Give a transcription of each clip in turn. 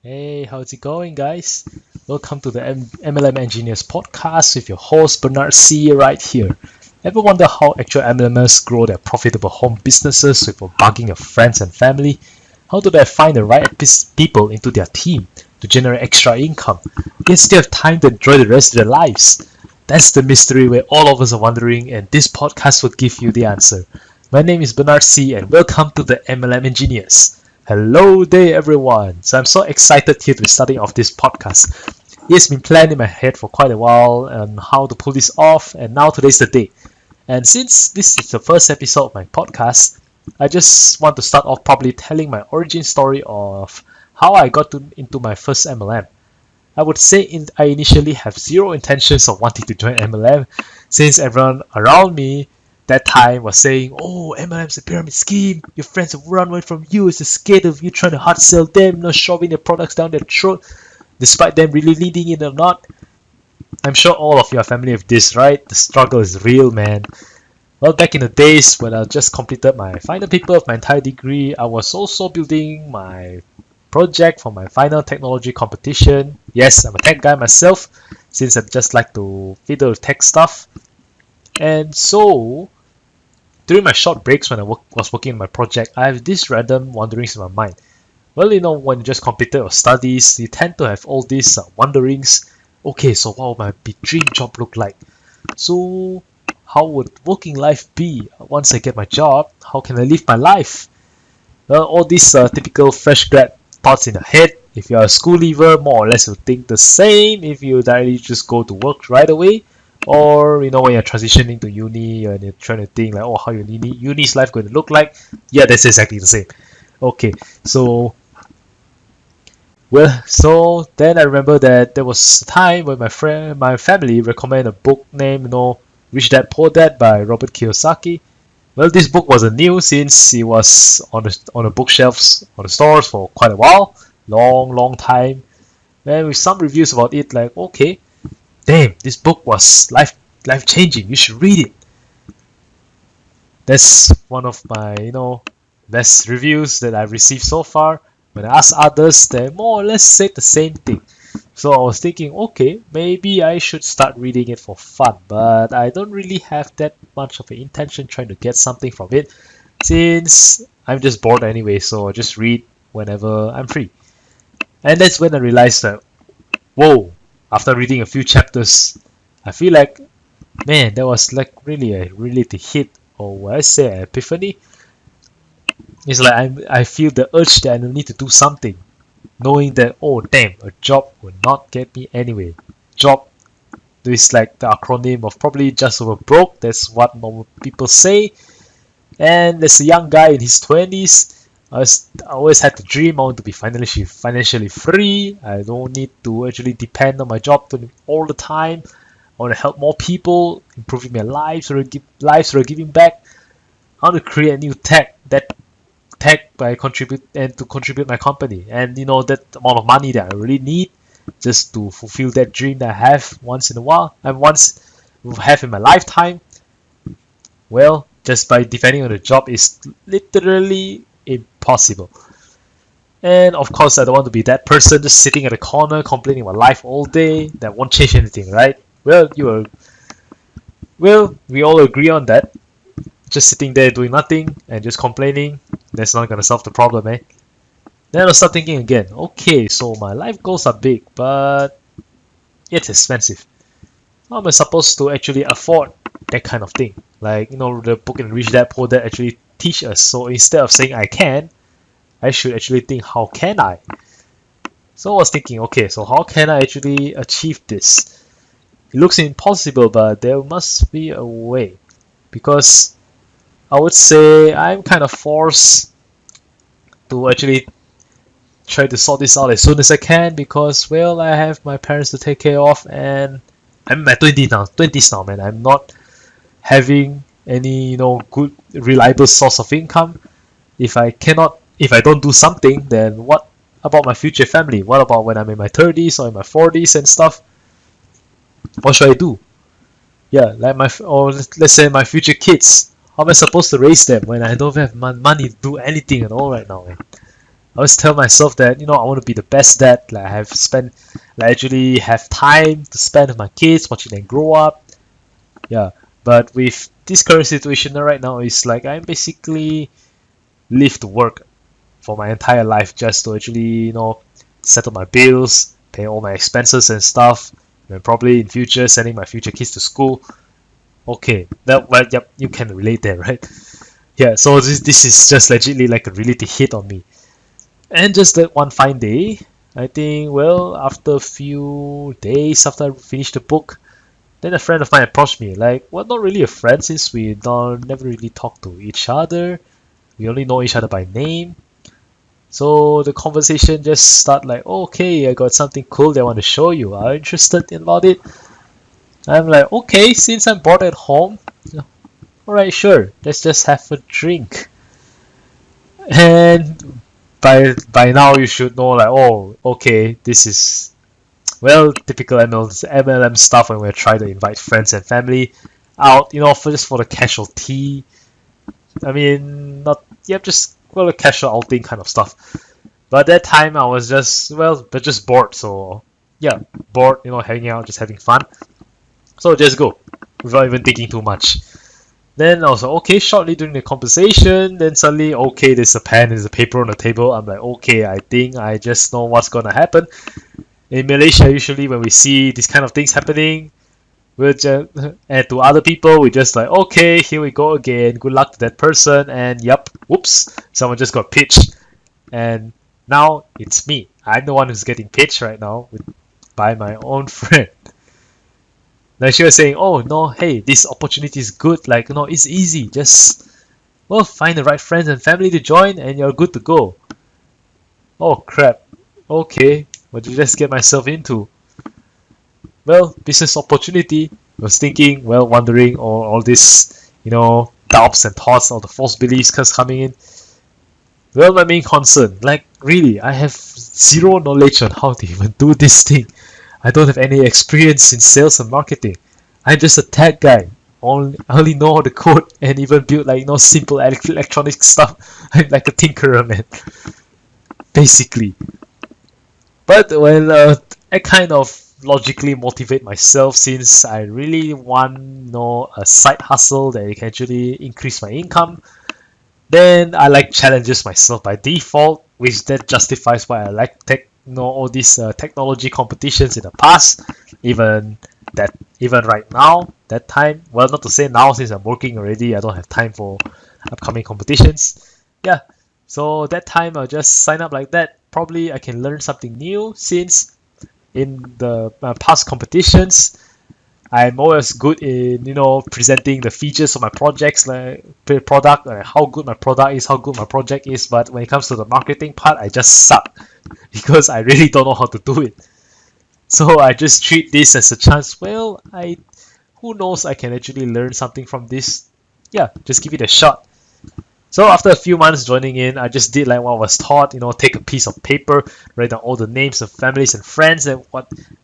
Hey, how's it going, guys? Welcome to the MLM Engineers podcast with your host Bernard C. right here. Ever wonder how actual MLMers grow their profitable home businesses without bugging your friends and family? How do they find the right people into their team to generate extra income, yet still have time to enjoy the rest of their lives? That's the mystery where all of us are wondering, and this podcast will give you the answer. My name is Bernard C. and welcome to the MLM Engineers. Hello there, everyone. So I'm so excited here to be starting off this podcast. It's been planned in my head for quite a while on how to pull this off, and now today's the day. And since this is the first episode of my podcast, I just want to start off probably telling my origin story of how I got into my first MLM. I would say I initially have zero intentions of wanting to join MLM, since everyone around me that time was saying, oh, MLM's a pyramid scheme, your friends will run away from you, it's scared of you trying to hard sell them, not shoving their products down their throat, despite them really needing it or not. I'm sure all of you are familiar with this, right? The struggle is real, man. Well, back in the days when I just completed my final paper of my entire degree, I was also building my project for my final technology competition. Yes, I'm a tech guy myself, since I just like to fiddle with tech stuff. And so, during my short breaks when I was working on my project, I have these random wanderings in my mind. Well, when you just completed your studies, you tend to have all these wonderings. Okay, so what would my dream job look like? So, how would working life be once I get my job? How can I live my life? Well, all these typical fresh grad thoughts in your head. If you're a school leaver, more or less you think the same if you directly just go to work right away. Or when you're transitioning to uni and you're trying to think like, oh, how your uni's life going to look like? Yeah, that's exactly the same. Okay, so then I remember that there was a time when my family recommended a book named Rich Dad Poor Dad by Robert Kiyosaki. Well, this book wasn't new since it was on the bookshelves on the stores for quite a while, long time. And with some reviews about it, like, okay, damn, this book was life changing. You should read it. That's one of my best reviews that I've received so far. When I asked others, they more or less said the same thing. So I was thinking, okay, maybe I should start reading it for fun, but I don't really have that much of an intention trying to get something from it, since I'm just bored anyway. So I just read whenever I'm free. And that's when I realized that, whoa. After reading a few chapters, I feel like, man, that was like really the hit, or what I say, an epiphany. It's like I feel the urge that I need to do something, knowing that, oh damn, a job will not get me anywhere. Job is like the acronym of probably just over broke. That's what normal people say. And as a young guy in his 20s, I always had the dream I want to be financially free. I don't need to actually depend on my job all the time. I want to help more people, improving their lives or giving back. I want to create a new tech by contribute my company, and that amount of money that I really need just to fulfill that dream that I have once in a while and once have in my lifetime. Well, just by depending on the job is literally impossible. And of course, I don't want to be that person just sitting at a corner complaining about life all day. That won't change anything, right? Well, we all agree on that. Just sitting there doing nothing and just complaining, that's not gonna solve the problem, eh? Then I'll start thinking again. Okay, so my life goals are big, but it's expensive. How am I supposed to actually afford that kind of thing? Like, the book in Rich Dad Poor Dad actually teach us. So instead of saying I can, I should actually think how can I? So I was thinking, okay, so how can I actually achieve this? It looks impossible, but there must be a way. Because I would say I'm kind of forced to actually try to sort this out as soon as I can, because, well, I have my parents to take care of, and I'm in my 20s now, man. I'm not having any good reliable source of income. If I don't do something, then what about my future family? What about when I'm in my 30s or in my 40s and stuff? What should I do? Yeah, let's say my future kids. How am I supposed to raise them when I don't have money to do anything at all right now, man? always tell myself that I want to be the best dad. Like I actually have time to spend with my kids, watching them grow up. Yeah, but with this current situation right now, it's like I'm basically live to work for my entire life just to actually settle my bills, pay all my expenses and stuff, and probably in future sending my future kids to school. Okay, yep, you can relate there, right? Yeah, so this is just legitimately like a reality hit on me. And just that one fine day, I think, well, after a few days after I finished the book, then a friend of mine approached me, like, well, not really a friend since we don't never really talk to each other. We only know each other by name. So the conversation just start like, oh, okay, I got something cool that I want to show you. Are you interested in about it? I'm like, okay, since I'm bored at home, alright, sure, let's just have a drink. And by now you should know like, oh, okay, this is, well, typical MLM stuff when we're trying to invite friends and family out, just for the casual tea. I mean, not, yep, just, well, a casual outing kind of stuff. But that time I was just, but just bored, so yeah, bored, hanging out, just having fun. So just go, without even thinking too much. Then I was like, okay, shortly during the conversation, then suddenly, okay, there's a pen, there's a paper on the table. I'm like, okay, I think I just know what's gonna happen. In Malaysia, usually when we see these kind of things happening, we'll just, and to other people, we just like, okay, here we go again. Good luck to that person. And yep, whoops, someone just got pitched. And now it's me. I'm the one who's getting pitched right now by my own friend. Like she was saying, oh no, hey, this opportunity is good. Like, it's easy. Just, find the right friends and family to join and you're good to go. Oh crap. Okay, what did I just get myself into? Well, business opportunity. I was thinking, wondering all this, doubts and thoughts, all the false beliefs coming in. Well, my main concern, like really, I have zero knowledge on how to even do this thing. I don't have any experience in sales and marketing. I'm just a tech guy. I only know how to code and even build simple electronic stuff. I'm like a tinkerer, man. Basically. But I kind of logically motivate myself since I really want a side hustle that can actually increase my income. Then I like challenges myself by default, which that justifies why I like all these technology competitions in the past, even right now, that time, not to say now since I'm working already, I don't have time for upcoming competitions. Yeah, so that time I'll just sign up like that. Probably I can learn something new since in the past competitions I'm always good in presenting the features of my projects, like product, how good my product is, how good my project is. But when it comes to the marketing part, I just suck because I really don't know how to do it. So I just treat this as a chance. Who knows, I can actually learn something from this. Yeah, just give it a shot. So after a few months joining in, I just did like what I was taught, take a piece of paper, write down all the names of families and friends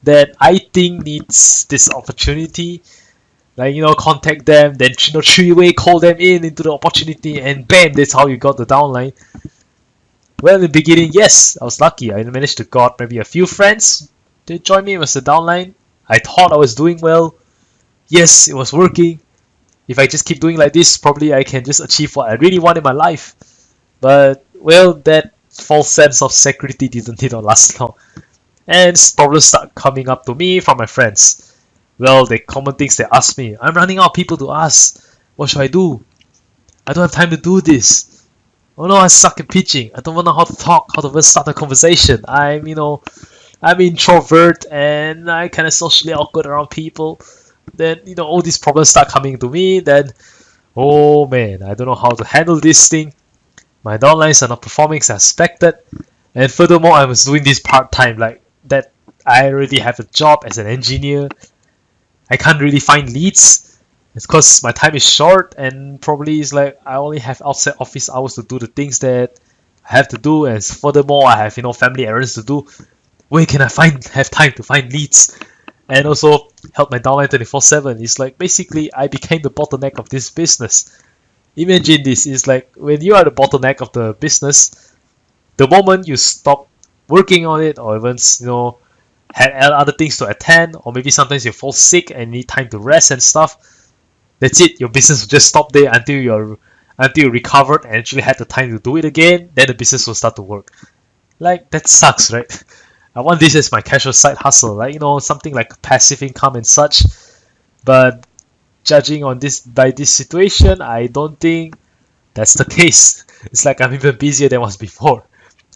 that I think needs this opportunity. Like, contact them, then three-way call them into the opportunity, and bam, that's how you got the downline. Well, in the beginning, yes, I was lucky. I managed to got maybe a few friends to join me as the downline. I thought I was doing well. Yes, it was working. If I just keep doing like this, probably I can just achieve what I really want in my life. But, that false sense of security didn't last long. And problems start coming up to me from my friends. The common things they ask me, I'm running out of people to ask. What should I do? I don't have time to do this. Oh no, I suck at pitching. I don't know how to talk, how to even start a conversation. I'm introvert and I kind of socially awkward around people. Then all these problems start coming to me. Then, oh man, I don't know how to handle this thing. My downlines are not performing as expected, and furthermore, I was doing this part-time. Like that, I already have a job as an engineer. I can't really find leads. It's because my time is short, and probably it's like I only have outside office hours to do the things that I have to do, and furthermore, I have family errands to do. Where can I have time to find leads? And also help my downline 24/7. It's like basically I became the bottleneck of this business. Imagine this, it's like when you are the bottleneck of the business, The moment you stop working on it, or even had other things to attend, or maybe sometimes you fall sick and need time to rest and stuff, that's it. Your business will just stop there until you recovered and actually had the time to do it again. Then the business will start to work. Like, that sucks, right? I want this as my casual side hustle, like, something like passive income and such. But judging on this by this situation, I don't think that's the case. It's like I'm even busier than I was before.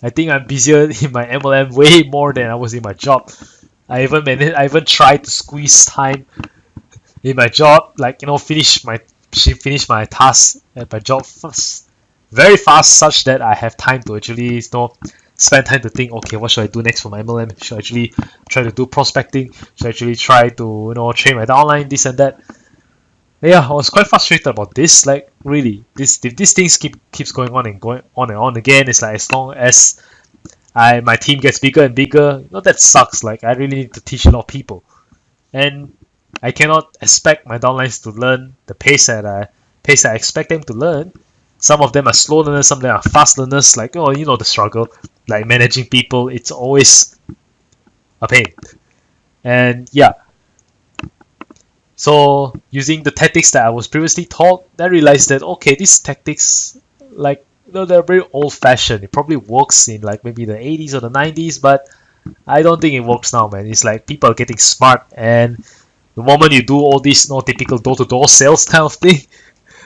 I think I'm busier in my MLM way more than I was in my job. I even tried to squeeze time in my job, like, finish my tasks at my job very fast, such that I have time to actually spend time to think, okay, what should I do next for my MLM? Should I actually try to do prospecting? Should I actually try to train my downline, this and that? Yeah, I was quite frustrated about this. Like, really, if these things keeps going on and on again, it's like, as long as my team gets bigger and bigger, that sucks. Like, I really need to teach a lot of people, and I cannot expect my downlines to learn the pace that I expect them to learn. Some of them are slow learners, some of them are fast learners. Like, the struggle. Like, managing people, it's always a pain. And yeah. So, using the tactics that I was previously taught, I realized that, okay, these tactics, like, they're very old-fashioned. It probably works in, like, maybe the 80s or the 90s, but I don't think it works now, man. It's like people are getting smart, and the moment you do all these typical door-to-door sales kind of thing,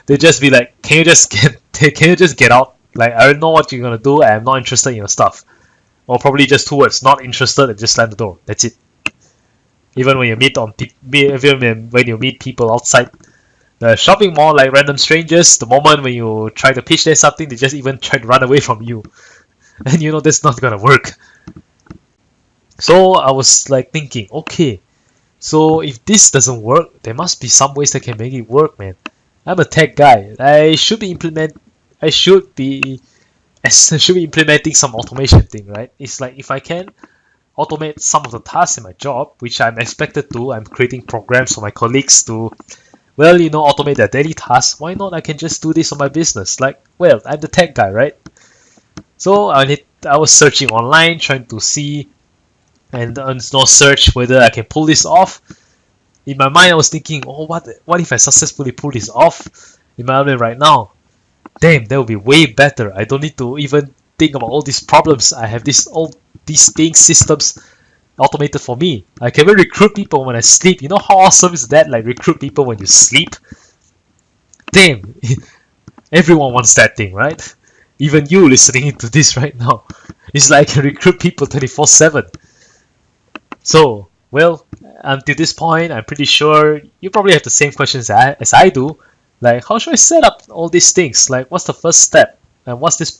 they just be like, can you just get out? Like, I don't know what you're gonna do, I'm not interested in your stuff. Or probably just 2 words, not interested, and just slam the door. That's it. Even when you meet people outside the shopping mall, like random strangers, the moment when you try to pitch them something, they just even try to run away from you. And that's not gonna work. So I was like thinking, okay, so if this doesn't work, there must be some ways that can make it work, man. I'm a tech guy. I should be implementing some automation thing, right? It's like, if I can automate some of the tasks in my job, which I'm expected to, I'm creating programs for my colleagues to, automate their daily tasks. Why not? I can just do this on my business. Like, well, I'm the tech guy, right? So I was searching online, trying to see and search whether I can pull this off. In my mind, I was thinking, oh, what if I successfully pull this off in my MLM right now? Damn, that would be way better. I don't need to even think about all these problems. I have all these things, systems automated for me. I can even recruit people when I sleep. You know how awesome is that? Like, recruit people when you sleep. Damn, everyone wants that thing, right? Even you listening to this right now. It's like I can recruit people 24/7. So, well, until this point, I'm pretty sure you probably have the same questions as I do. Like, how should I set up all these things? Like, what's the first step? And what's this?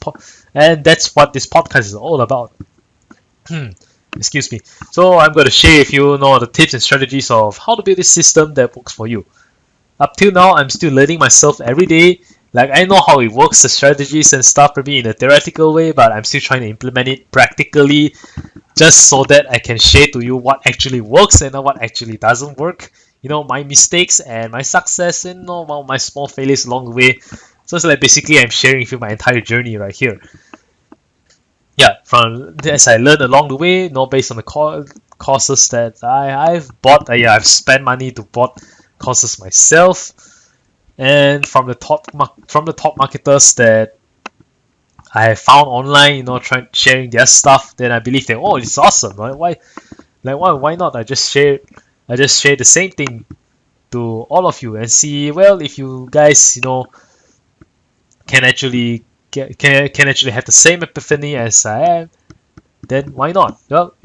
And that's what this podcast is all about. Excuse me. So I'm going to share with you, the tips and strategies of how to build this system that works for you. Up till now, I'm still learning myself every day. Like, I know how it works, the strategies and stuff, maybe in a theoretical way, but I'm still trying to implement it practically, just so that I can share to you what actually works and what actually doesn't work. My mistakes and my success, and my small failures along the way. So it's like, basically, I'm sharing with you my entire journey right here. Yeah, as I learned along the way, based on the courses that I've bought. I've spent money to bought courses myself, and from the top marketers that I have found online, sharing their stuff. Then I believe that, oh, it's awesome, right? Why not? I just share the same thing to all of you and see, well, if you guys, can actually have the same epiphany as I am, then why not? Well,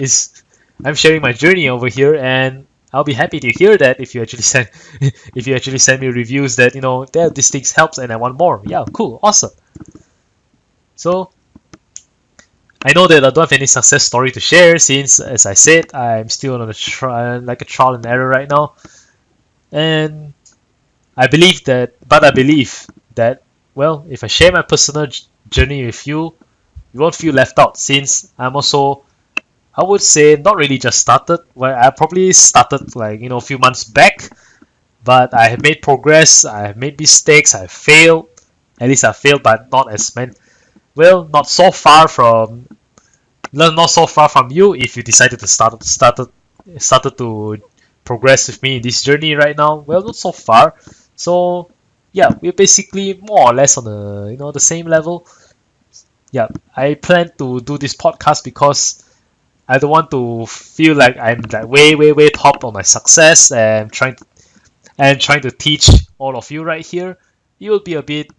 I'm sharing my journey over here, and I'll be happy to hear that if you actually send me reviews that these things helps and I want more. Yeah, cool, awesome. So I know that I don't have any success story to share, since, as I said, I'm still on a trial and error right now, and I believe that, well, if I share my personal journey with you, you won't feel left out, since I'm also, I would say, not really just started. Well, I probably started a few months back, but I have made progress, I have made mistakes, I have failed. At least I failed, but not as many. well, not so far from you if you decided to started to progress with me in this journey right now. Well, not so far. So yeah, we're basically more or less on the same level. Yeah, I plan to do this podcast because I don't want to feel like I'm like way top on my success and trying to teach all of you right here. It will be a bit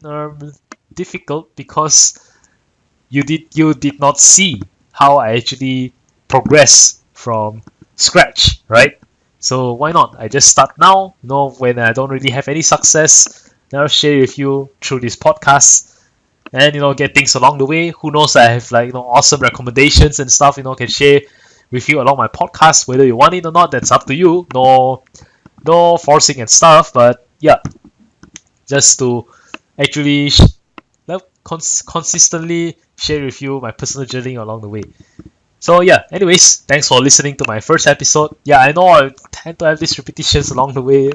difficult because you did not see how I actually progress from scratch, right? So why not? I just start now. When I don't really have any success, then I'll share with you through this podcast and get things along the way. Who knows? I have like awesome recommendations and stuff. Can share with you along my podcast. Whether you want it or not, that's up to you. No forcing and stuff. But yeah, just to actually consistently share with you my personal journey along the way. So yeah, anyways, thanks for listening to my first episode. Yeah, I know I tend to have these repetitions along the way.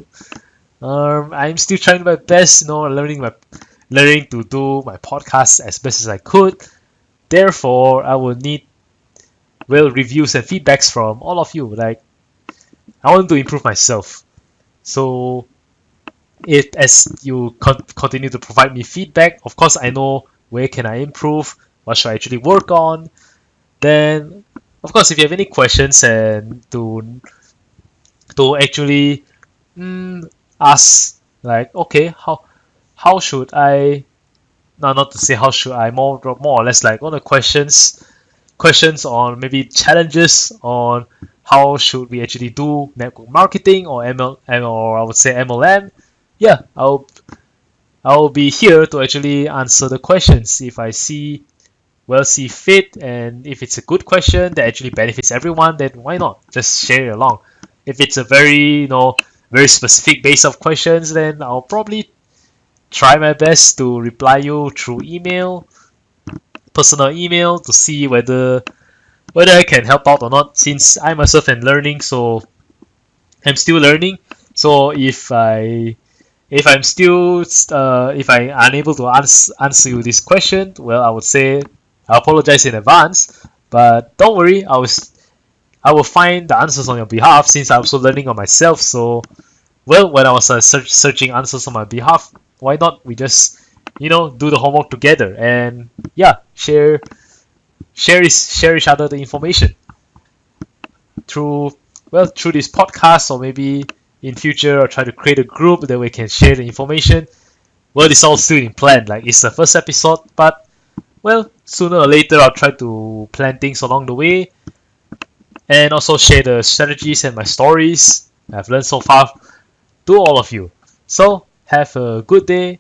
I'm still trying my best, learning to do my podcast as best as I could. Therefore, I will need reviews and feedbacks from all of you. Like, I want to improve myself. So if as you continue to provide me feedback, of course I know where can I improve, what should I actually work on. Then of course if you have any questions and to actually ask, like, okay, how should I, no, not to say how should I, more or less like all the questions on maybe challenges on how should we actually do network marketing or or I would say MLM. Yeah, I'll be here to actually answer the questions if I see fit, and if it's a good question that actually benefits everyone, then why not just share it along. If it's a very specific base of questions, then I'll probably try my best to reply you through personal email, to see whether I can help out or not, since I myself am learning. So I'm still learning. So if I'm unable to answer you this question, well, I would say I apologize in advance. But don't worry, I will find the answers on your behalf, since I'm also learning on myself. So, well, when I was searching answers on my behalf, why not we just do the homework together and yeah, share each other the information through this podcast, or maybe in future I'll try to create a group that we can share the information. Well, it's all still in plan. Like, it's the first episode, but well, sooner or later I'll try to plan things along the way and also share the strategies and my stories I've learned so far to all of you. So have a good day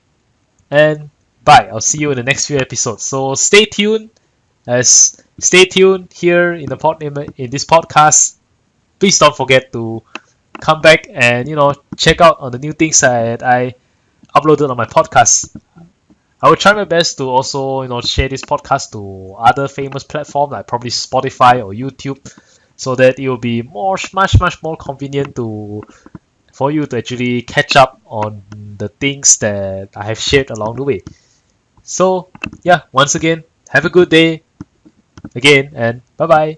and bye. I'll see you in the next few episodes. So stay tuned here in this podcast. Please don't forget to come back and check out on the new things that I uploaded on my podcast. I will try my best to also share this podcast to other famous platforms like probably Spotify or YouTube, so that it will be much more convenient for you to actually catch up on the things that I have shared along the way. So yeah, once again, have a good day again, and bye bye.